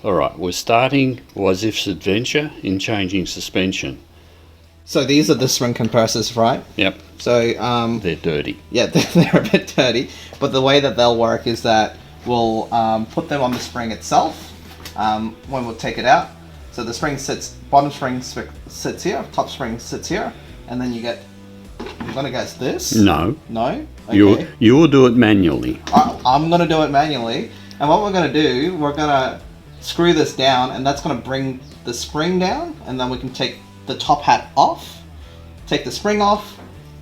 Alright, we're starting Wazif's adventure in changing suspension. So these are the spring compressors, right? Yep, So they're dirty. yeah, they're a bit dirty, but the way that they'll work is that we'll put them on the spring itself when we'll take it out. So the spring sits, bottom spring sits here, top spring sits here, and then you get, I'm gonna guess this? No, No? Okay. you'll do it manually. I'm gonna do it manually, and what we're gonna do, we're gonna screw this down, and that's gonna bring the spring down, and then we can take the top hat off, take the spring off,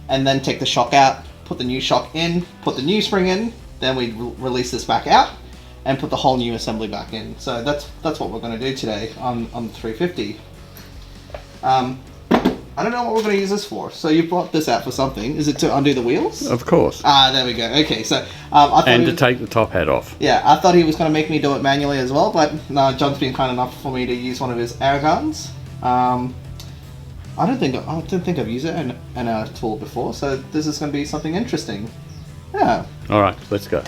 and then take the shock out, put the new shock in, put the new spring in, then we release this back out, and put the whole new assembly back in. So that's what we're gonna do today on the 350. I don't know what we're going to use this for. So you brought this out for something. Is it to undo the wheels? Of course. Ah, there we go. Okay, so I thought And to take the top hat off. yeah, I thought he was going to make me do it manually as well, but no, John's been kind enough for me to use one of his air guns. I don't think I've used it in a tool before, so this is going to be something interesting. Yeah. Alright, let's go.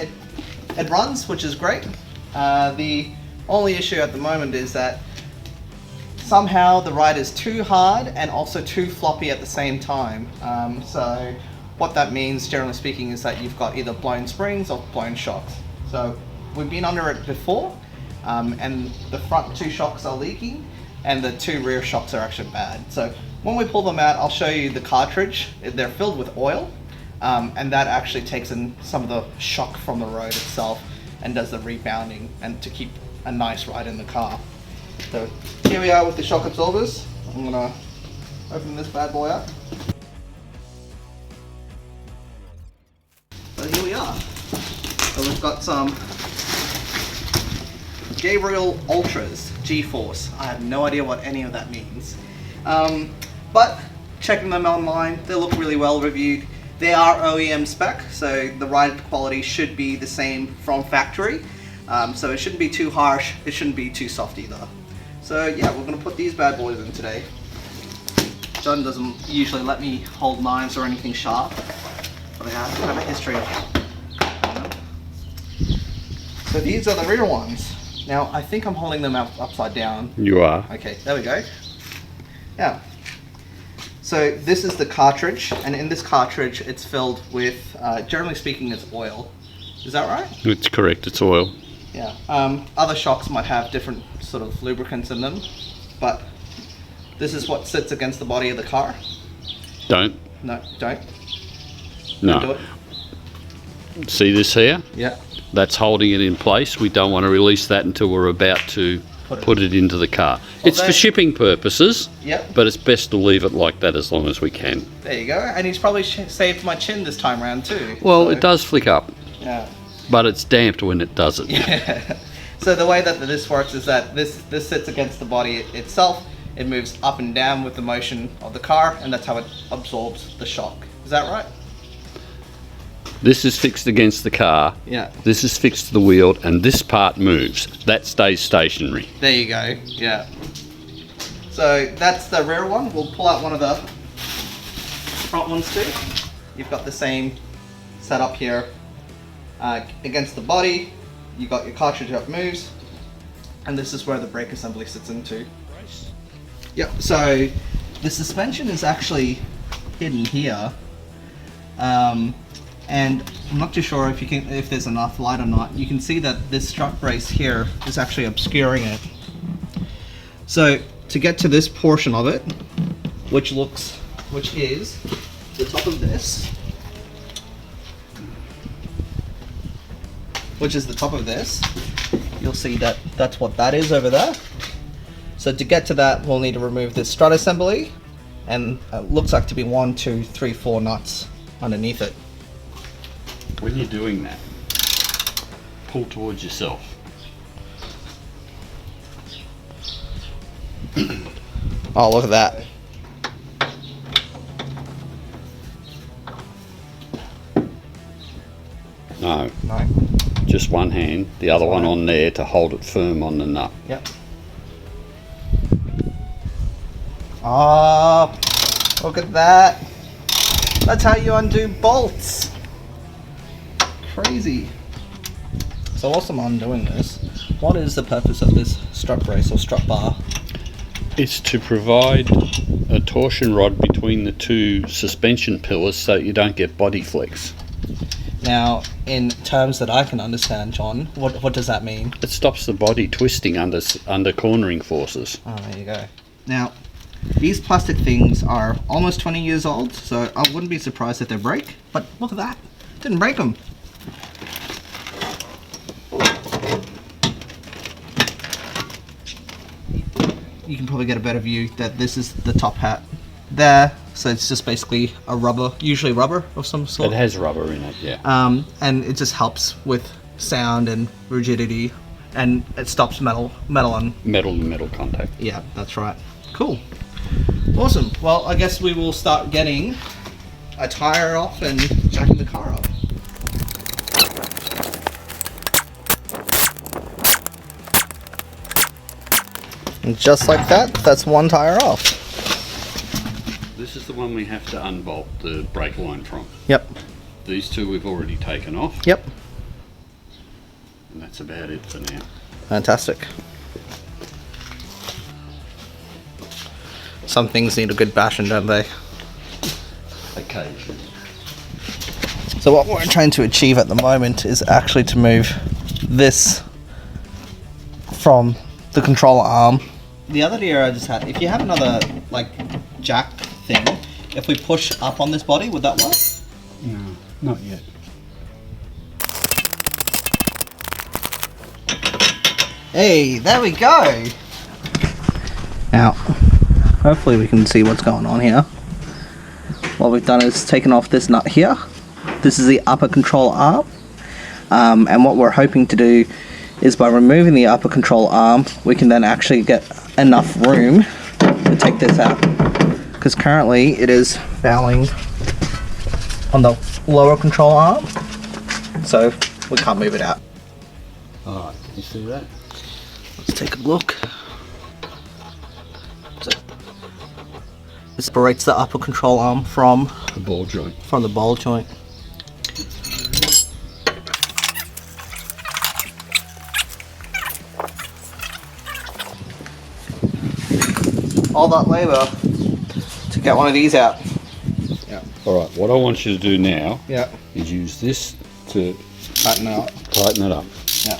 It runs, which is great. The only issue at the moment is that somehow the ride is too hard and also too floppy at the same time. So what that means, generally speaking, is that you've got either blown springs or blown shocks. So we've been under it before, and the front two shocks are leaking, and the two rear shocks are actually bad. So when we pull them out, I'll show you the cartridge. They're filled with oil, and that actually takes in some of the shock from the road itself and does the rebounding and to keep a nice ride in the car. So here we are with the shock absorbers. I'm gonna open this bad boy up. So here we are. So we've got some Gabriel Ultras G-Force. I have no idea what any of that means. But checking them online, they look really well reviewed. They are OEM spec, so the ride quality should be the same from factory. So it shouldn't be too harsh, it shouldn't be too soft either. So yeah, we're going to put these bad boys in today. John doesn't usually let me hold knives or anything sharp, but I have a history of it. So these are the rear ones. Now I think I'm holding them upside down. You are. Okay, there we go. Yeah. So this is the cartridge, and in this cartridge it's filled with, generally speaking, it's oil. Is that right? It's correct, it's oil. Yeah. Other shocks might have different sort of lubricants in them, but this is what sits against the body of the car. Don't. No, don't. No. Do it. See this here? Yeah. That's holding it in place. We don't want to release that until we're about to put it into the car. It's for shipping purposes, Yep. but it's best to leave it like that as long as we can. There you go. And he's probably saved my chin this time around too. Well, so, it does flick up, Yeah. but it's damped when it does it. Yeah. So the way that this works is that this sits against the body itself. It moves up and down with the motion of the car, and that's how it absorbs the shock. Is that right? This is fixed against the car. Yeah. This is fixed to the wheel, and this part moves. That stays stationary. There you go. Yeah. So that's the rear one. We'll pull out one of the front ones too. You've got the same setup here against the body. You've got your cartridge that moves, and this is where the brake assembly sits into. Yep. So the suspension is actually hidden here. And I'm not too sure if there's enough light or not. You can see that this strut brace here is actually obscuring it. So to get to this portion of it, which is the top of this, you'll see that that's what that is over there. So to get to that, we'll need to remove this strut assembly, and it looks like to be 1, 2, 3, 4 nuts underneath it. When you're doing that, pull towards yourself. Oh, look at that. No, No. just one hand, the other one on there to hold it firm on the nut. Yep. Oh, look at that. That's how you undo bolts. Crazy. So whilst I'm undoing this, what is the purpose of this strut brace or strut bar? It's to provide a torsion rod between the two suspension pillars so you don't get body flex. Now, in terms that I can understand, John, what does that mean? It stops the body twisting under cornering forces. Oh, there you go. Now, these plastic things are almost 20 years old, so I wouldn't be surprised if they break. But look at that. Didn't break them. You can probably get a better view that this is the top hat there. So it's just basically a rubber, usually rubber of some sort. It has rubber in it, yeah. And it just helps with sound and rigidity, and it stops metal on. Metal to metal contact. Yeah, that's right. Cool. Awesome. Well, I guess we will start getting a tire off and jacking the car up. And just like that, that's one tire off. This is the one we have to unbolt the brake line from. Yep. These two we've already taken off. Yep. And that's about it for now. Fantastic. Some things need a good bashing, don't they? Occasionally. So what we're trying to achieve at the moment is actually to move this from the controller arm. The other idea I just had, if you have another like jack thing, if we push up on this body, would that work? No, not yet. Hey, there we go! Now, hopefully we can see what's going on here. What we've done is taken off this nut here. This is the upper control arm. And what we're hoping to do is by removing the upper control arm, we can then actually get enough room to take this out. Because currently it is fouling on the lower control arm, so we can't move it out. Alright, can you see that? Let's take a look. So, this separates the upper control arm from The ball joint. the ball joint. All that labour to get one of these out. Yeah. Alright, what I want you to do now Yeah. is use this to Tighten out. tighten it up. Yeah.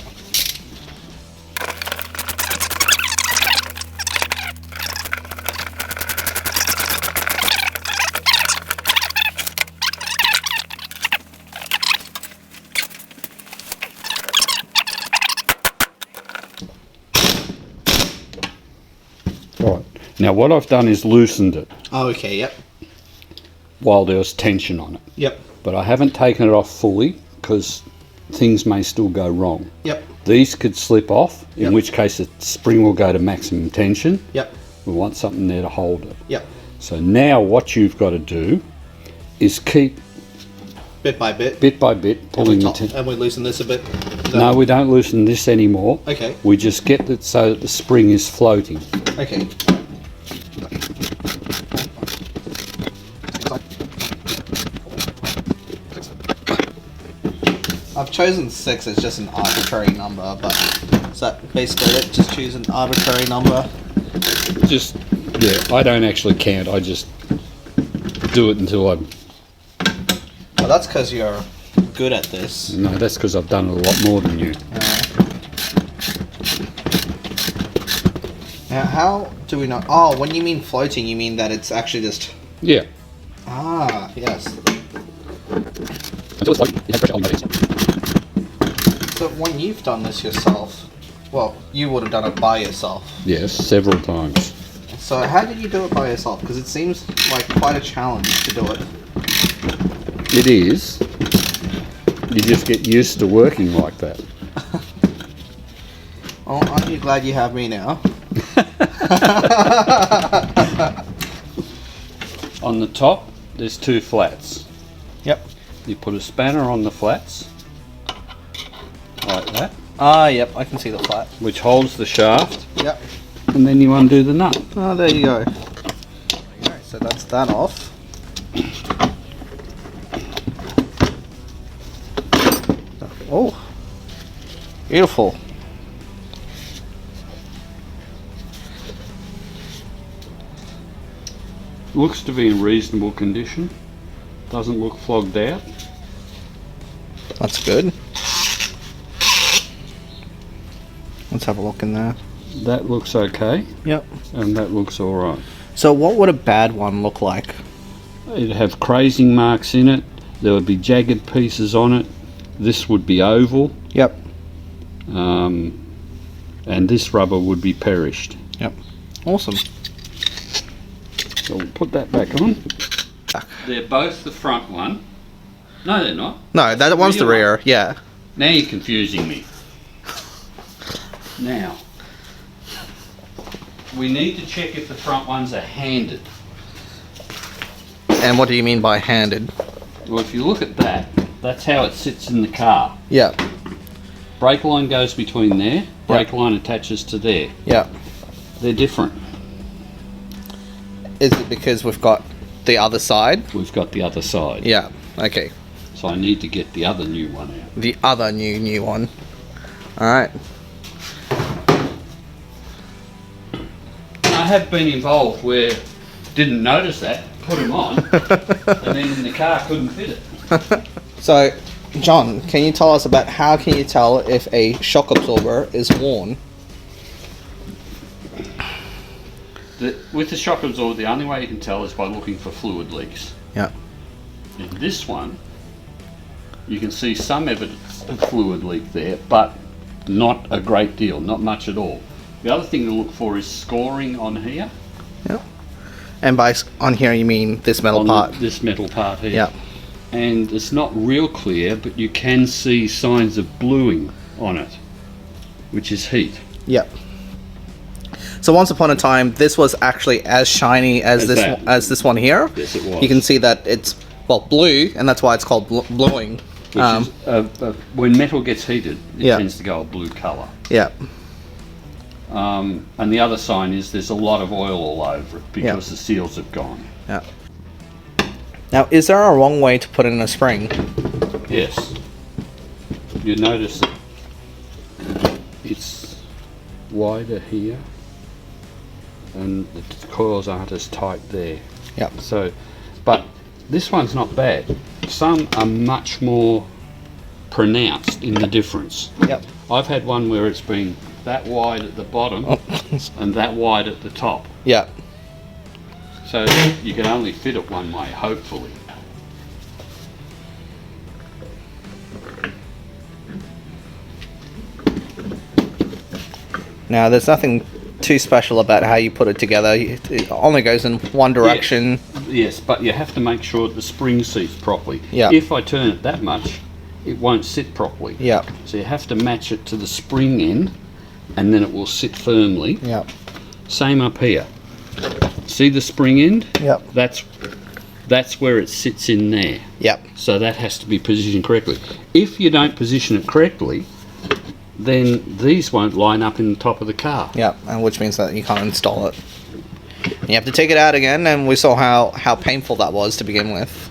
Alright, now what I've done is loosened it Oh, okay. Yep. while there was tension on it. Yep. But I haven't taken it off fully because things may still go wrong. Yep. These could slip off, in Yep. which case the spring will go to maximum tension. Yep. We want something there to hold it. Yep. So now what you've got to do is keep Bit by bit. bit by bit pulling the And we loosen this a bit. No, we don't loosen this anymore. Okay. We just get it so that the spring is floating. Okay. I've chosen 6 as just an arbitrary number, but is that basically it? Just choose an arbitrary number? Just, yeah, I don't actually count. I just do it until I'm... Well, that's because you're good at this. No, that's because I've done it a lot more than you. Now, how do we know? Oh, when you mean floating, you mean that it's actually just... Yeah. Ah, yes. Until it's floating, you have pressure on the base. So when you've done this yourself, well, you would have done it by yourself. Yes, several times. So how did you do it by yourself? Because it seems like quite a challenge to do it. It is. You just get used to working like that. Well, aren't you glad you have me now? On the top, there's 2 flats. Yep. You put a spanner on the flats, like that, Ah, yep, I can see the flat. which holds the shaft, Yep. and then you undo the nut. Oh, there you go. Alright, so that's that off. Oh, beautiful. looks to be in reasonable condition. Doesn't look flogged out. That's good. Let's have a look in there. That looks okay, Yep. and that looks alright. So what would a bad one look like? It'd have crazing marks in it. There would be jagged pieces on it. This would be oval, Yep. and this rubber would be perished. Yep. Awesome. So we'll put that back on. Back. They're both the front one. No, they're not. No, that one's the rear. Yeah. Now you're confusing me. Now, we need to check if the front ones are handed. And what do you mean by handed? Well, if you look at that, that's how it sits in the car. Yeah. Brake line goes between there, brake line attaches to there. Yeah. They're different. Is it because we've got the other side? We've got the other side. Yeah. Okay. So I need to get the other new one out. The other new one. All right. I have been involved where didn't notice that, put them on, and then in the car couldn't fit it. So, John, can you tell us about how can you tell if a shock absorber is worn? With the shock absorber, the only way you can tell is by looking for fluid leaks. Yeah. In this one, you can see some evidence of fluid leak there, but not a great deal, not much at all. The other thing to look for is scoring on here. Yeah. And by on here you mean this metal part? This metal part here. Yeah. And it's not real clear, but you can see signs of bluing on it, which is heat. Yep. So once upon a time, this was actually as shiny as this one here. Yes, it was. You can see that it's blue, and that's why it's called bluing. Which is, when metal gets heated, it Yeah. tends to go a blue colour. Yeah. And the other sign is there's a lot of oil all over it because the seals have gone. Yeah. Now, is there a wrong way to put in a spring? Yes. You notice it's wider here, and the coils aren't as tight there. Yeah. So, but this one's not bad. Some are much more pronounced in the difference. Yep. I've had one where it's been that wide at the bottom and that wide at the top. Yeah. So you can only fit it one way, hopefully. Now, there's nothing too special about how you put it together. It only goes in one direction. Yes, but you have to make sure the spring seats properly. Yeah. If I turn it that much, it won't sit properly. Yeah. So you have to match it to the spring end, and then it will sit firmly. Yeah. Same up here. See the spring end? Yep. That's where it sits in there. Yep. So that has to be positioned correctly. If you don't position it correctly, then these won't line up in the top of the car. Yep. And which means that you can't install it. You have to take it out again, and we saw how painful that was to begin with.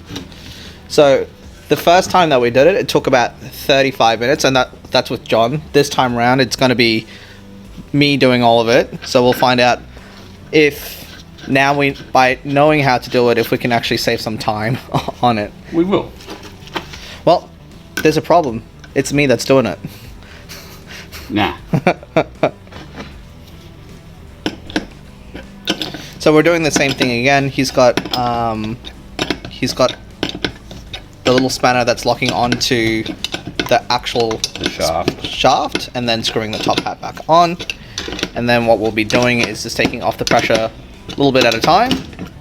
So the first time that we did it, it took about 35 minutes, and that's with John. This time around, it's going to be me doing all of it. So we'll find out if now by knowing how to do it, if we can actually save some time on it. We will. Well, there's a problem. It's me that's doing it. Nah. So we're doing the same thing again. He's got the little spanner that's locking onto the actual shaft, and then screwing the top hat back on. And then what we'll be doing is just taking off the pressure a little bit at a time,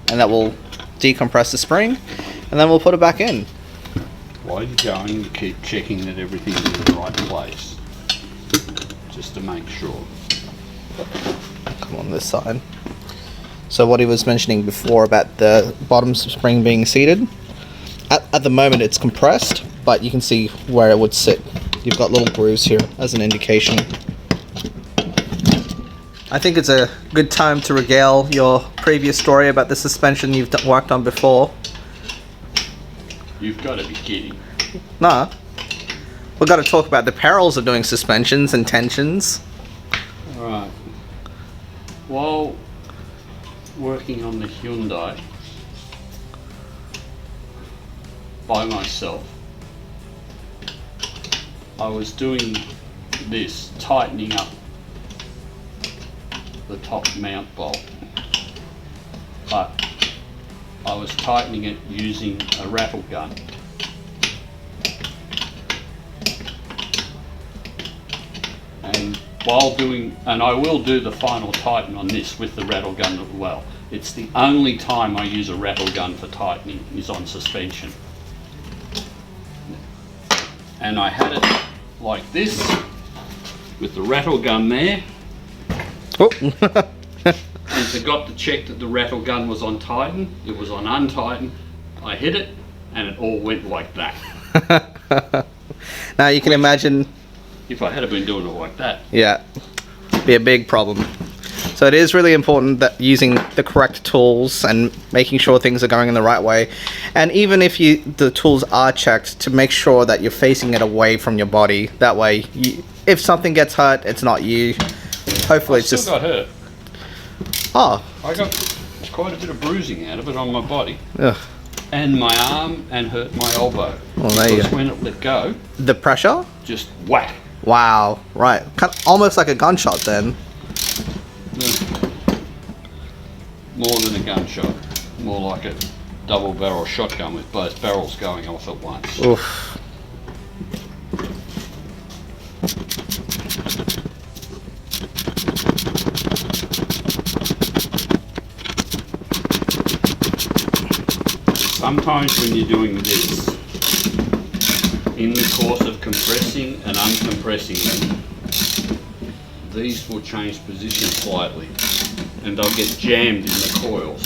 and that will decompress the spring, and then we'll put it back in. While you're going, you keep checking that everything's in the right place, just to make sure. Come on this side. So what he was mentioning before about the bottom spring being seated, at the moment it's compressed, but you can see where it would sit. You've got little grooves here as an indication. I think it's a good time to regale your previous story about the suspension you've worked on before. You've got to be kidding. Nah. We've got to talk about the perils of doing suspensions and tensions. Alright. While working on the Hyundai, by myself, I was doing this, tightening up the top mount bolt, but I was tightening it using a rattle gun. And while doing, and I will do the final tighten on this with the rattle gun as well. It's the only time I use a rattle gun for tightening is on suspension. And I had it like this with the rattle gun there. Oh. And forgot to check that the rattle gun was on tighten. It was on untighten. I hit it and it all went like that. Now you can imagine. If I had been doing it like that. Yeah, be a big problem. So it is really important that using the correct tools and making sure things are going in the right way. And even if the tools are checked, to make sure that you're facing it away from your body. That way, if something gets hurt, it's not you. Hopefully it's just... got hurt. Oh. I got quite a bit of bruising out of it on my body. Ugh. And my arm, and hurt my elbow. Well, there you go. When it let go, The pressure? just whack. Wow, right. Almost like a gunshot then. More than a gunshot. More like a double barrel shotgun with both barrels going off at once. Oof. Sometimes when you're doing this, in the course of compressing and uncompressing them, these will change position slightly and they'll get jammed in the coils.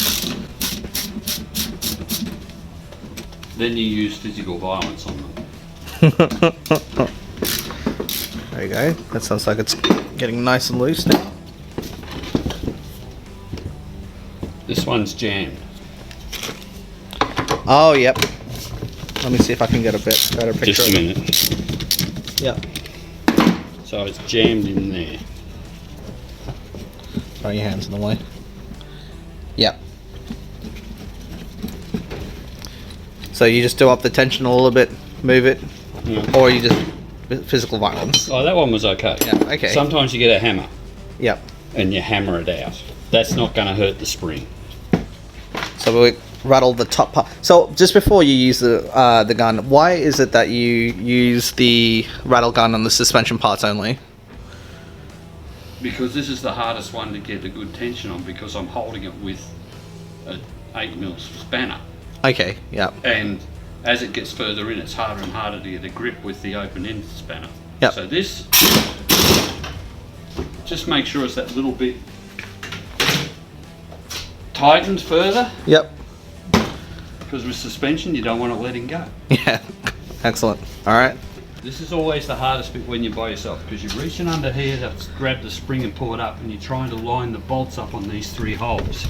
Then you use physical violence on them. There you go. That sounds like it's getting nice and loose now. This one's jammed. Oh, yep. Let me see if I can get a bit better picture. Just a minute. Yep. So it's jammed in there. Sorry, your hand's in the way. Yep. So you just do up the tension a little bit, move it, Yeah. or you just physical violence. Oh, that one was okay. Yeah, okay. Sometimes you get a hammer Yep. and you hammer it out. That's not going to hurt the spring. So we rattle the top part. So just before you use the gun, why is it that you use the rattle gun on the suspension parts only? Because this is the hardest one to get a good tension on because I'm holding it with an 8mm spanner. Okay. Yep. And as it gets further in, it's harder and harder to get a grip with the open end spanner. Yep. So this, just make sure it's that little bit tightened further, Yep. because with suspension you don't want it letting go. Yeah. Excellent. All right. This is always the hardest bit when you're by yourself, because you're reaching under here to grab the spring and pull it up, and you're trying to line the bolts up on these 3 holes.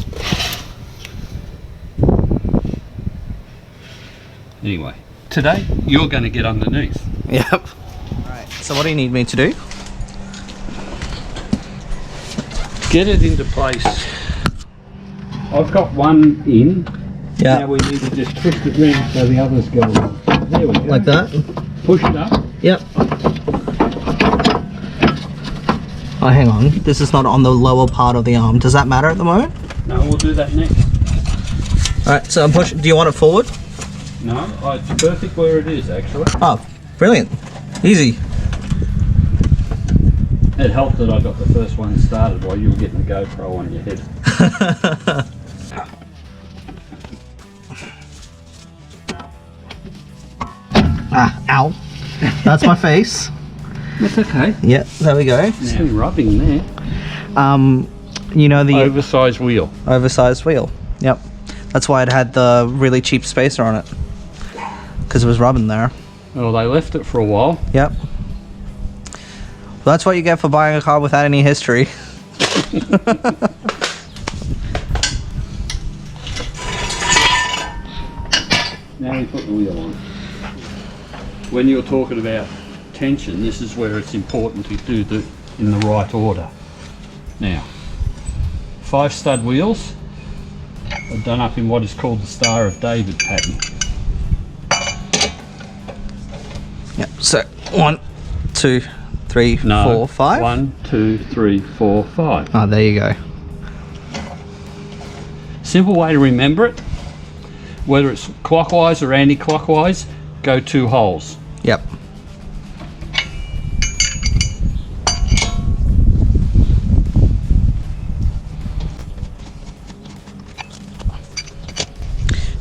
Anyway, today you're going to get underneath. Yep. All right. So what do you need me to do? Get it into place. I've got one in. Yeah. Now we need to just twist it round so the others go on. There we go. Like that? Push it up. Yep. Oh, hang on. This is not on the lower part of the arm. Does that matter at the moment? No, we'll do that next. All right. So I'm pushing. Do you want it forward? No, it's perfect where it is actually. Oh, brilliant. Easy. It helped that I got the first one started while you were getting the GoPro on your head. Ah, ow. That's my face. That's okay. Yeah, there we go. Some rubbing there. You know the Oversized wheel. oversized wheel. Yep. That's why it had the really cheap spacer on it. Because it was rubbing there. Well, they left it for a while. Yep. Well, that's what you get for buying a car without any history. Now we put the wheel on. When you're talking about tension, this is where it's important to do it in the right order. Now, 5 stud wheels are done up in what is called the Star of David pattern. Yep. So 1, 2, 3, No. 4, 5. 1, 2, 3, 4, 5. Oh, there you go. Simple way to remember it, whether it's clockwise or anti-clockwise, go 2 holes. Yep.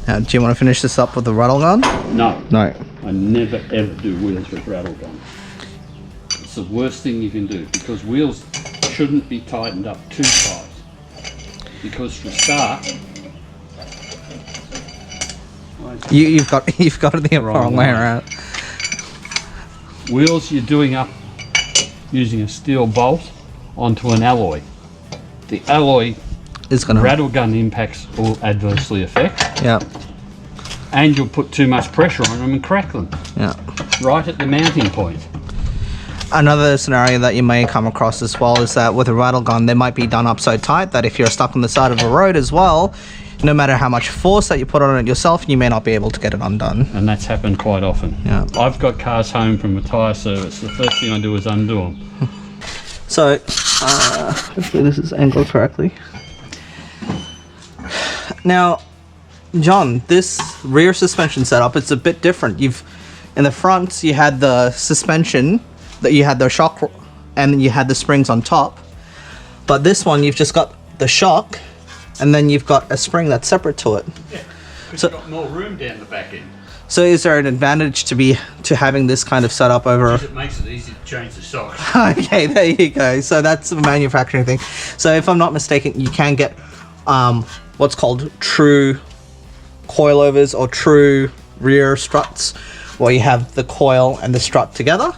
Now, do you want to finish this up with the rattle gun? No, No. I never ever do wheels with rattle gun. It's the worst thing you can do because wheels shouldn't be tightened up too tight. Because for a start, You've got it the wrong way around. wheels you're doing up using a steel bolt onto an alloy. The alloy It's gonna rattle gun impacts will adversely affect, Yeah. and you'll put too much pressure on them and crack them Yeah. right at the mounting point. Another scenario that you may come across as well is that with a rattle gun, they might be done up so tight that if you're stuck on the side of a road as well, no matter how much force that you put on it yourself, you may not be able to get it undone. And that's happened quite often. Yeah. I've got cars home from a tyre service. The first thing I do is undo them. So, hopefully this is angled correctly. Now, John, this rear suspension setup, it's a bit different. In the front, you had the suspension, that you had the shock, and then you had the springs on top. But this one, you've just got the shock, and then you've got a spring that's separate to it. Yeah, because So- you've got more room down the back end. So is there an advantage to having this kind of setup over? It makes it easy to change the shock. Okay, there you go. So that's a manufacturing thing. So if I'm not mistaken, you can get what's called true coilovers or true rear struts, where you have the coil and the strut together.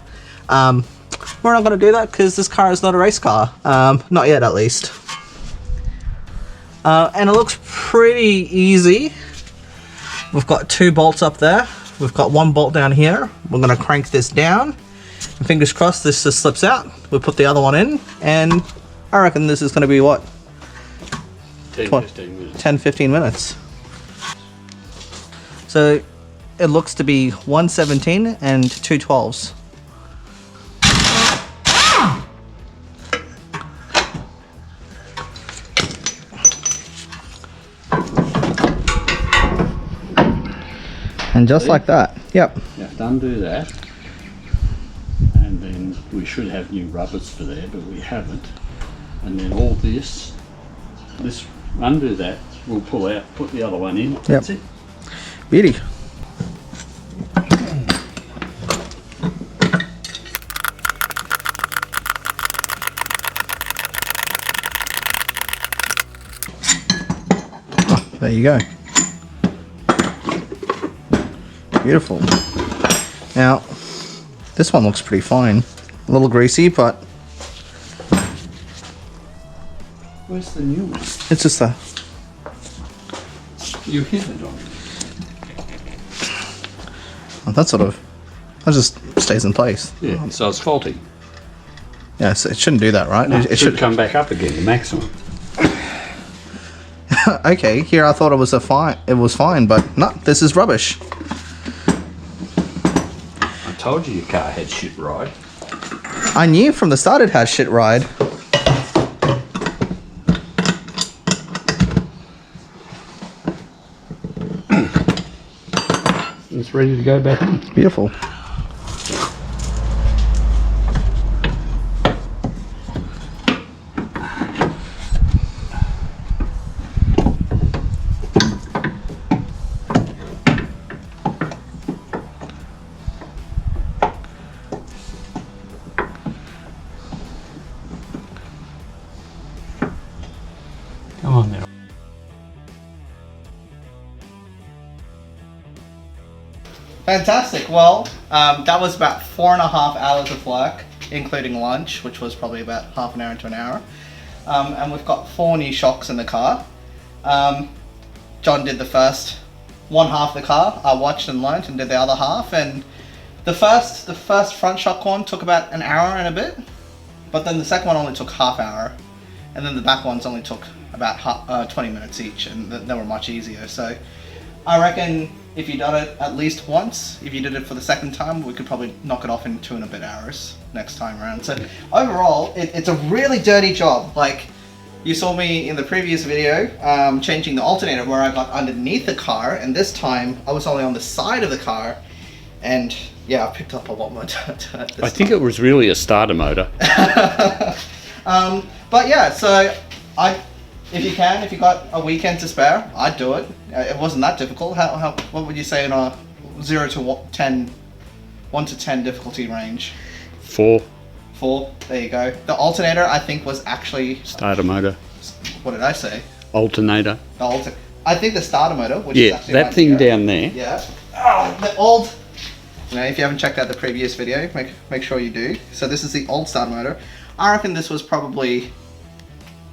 We're not going to do that because this car is not a race car. Not yet, at least. And it looks pretty easy. We've got 2 bolts up there. We've got 1 bolt down here. We're going to crank this down. And fingers crossed this just slips out. We'll put the other one in. And I reckon this is going to be, what, 10, 15 minutes. 10-15 minutes. So it looks to be 117 and 2 12s. And just like that. Yep. You have to undo that. And then we should have new rubbers for there, but we haven't. And then all this, undo that, we'll pull out, put the other one in. That's it. Beauty. Oh, there you go. Beautiful. Now, this one looks pretty fine. A little greasy, but Where's the new one? it's just a... You hit it on. Well, that sort of... That just stays in place. Yeah, so it's faulty. Yeah, so it shouldn't do that, right? No, it it should come back up again, the maximum. Okay, here I thought it was fine, but no, this is rubbish. I told you your car had shit ride. I knew from the start it had shit ride. It's ready to go back in. Beautiful. Come on now. Fantastic. Well, that was about 4.5 hours of work, including lunch, which was probably about half an hour to an hour. And we've got 4 new shocks in the car. John did the first one half of the car. I watched and learnt and did the other half. And the first front shock one took about an hour and a bit, but then the second one only took half hour, and then the back ones only took about 20 minutes each, and they were much easier. So I reckon if you done it at least once, if you did it for the second time, we could probably knock it off in 2 and a bit hours next time around. So overall, it's a really dirty job. Like, you saw me in the previous video changing the alternator where I got underneath the car, and this time I was only on the side of the car, and yeah, I picked up a lot more dirt. I think it was really a starter motor. But yeah, so if you got a weekend to spare, I'd do it. It wasn't that difficult. What would you say in a 0 to 10, 1 to 10 difficulty range? 4. 4. There you go. The alternator, I think, was actually... Starter motor. What did I say? Alternator. I think the starter motor, which is Yeah, actually that right thing here. down there. Yeah. Oh, the old... You know, if you haven't checked out the previous video, make sure you do. So this is the old starter motor. I reckon this was probably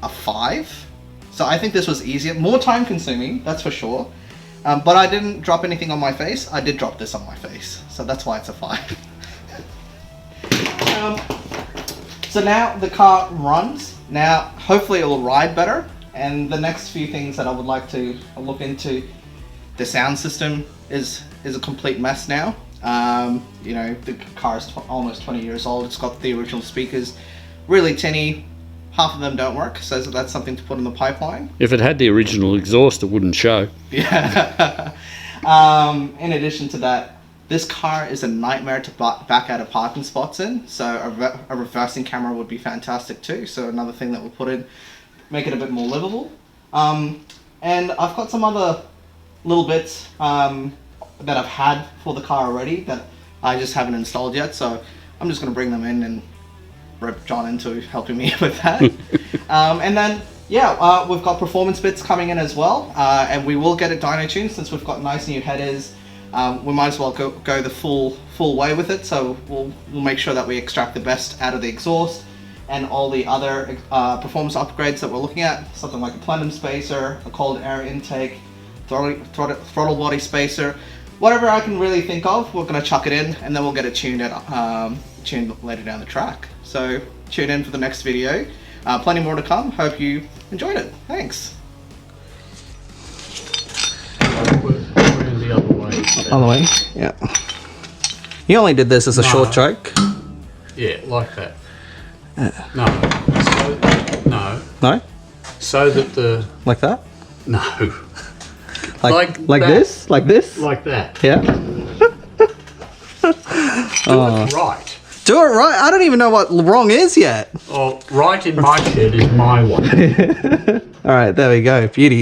a 5. So I think this was easier, more time consuming, that's for sure. But I didn't drop anything on my face. I did drop this on my face. So that's why it's a 5. So now the car runs. Now, hopefully it will ride better. And the next few things that I would like to look into, the sound system is a complete mess now. You know, the car is almost 20 years old. It's got the original speakers, really tinny. Half of them don't work, so that's something to put in the pipeline. If it had the original exhaust, it wouldn't show. Yeah. In addition to that, this car is a nightmare to back out of parking spots in, so a reversing camera would be fantastic too. So another thing that we'll put in, make it a bit more livable. And I've got some other little bits that I've had for the car already that I just haven't installed yet. So I'm just going to bring them in and rope John into helping me with that. And then, yeah, we've got performance bits coming in as well. And we will get it dyno tuned since we've got nice new headers. We might as well go the full way with it. So we'll make sure that we extract the best out of the exhaust and all the other performance upgrades that we're looking at. Something like a plenum spacer, a cold air intake, throttle body spacer, whatever I can really think of, we're gonna chuck it in and then we'll get it tuned later down the track. So tune in for the next video. Plenty more to come. Hope you enjoyed it. Thanks. The other way. On the way? Yeah. You only did this as a short joke. Yeah, like that. No. No. No? So that the... Like that? No. Like that. this? Like this? Like that. Yeah. Do it right. Do it right. I don't even know what wrong is yet. Oh, right in my shed is my one. All right, there we go. Beauty.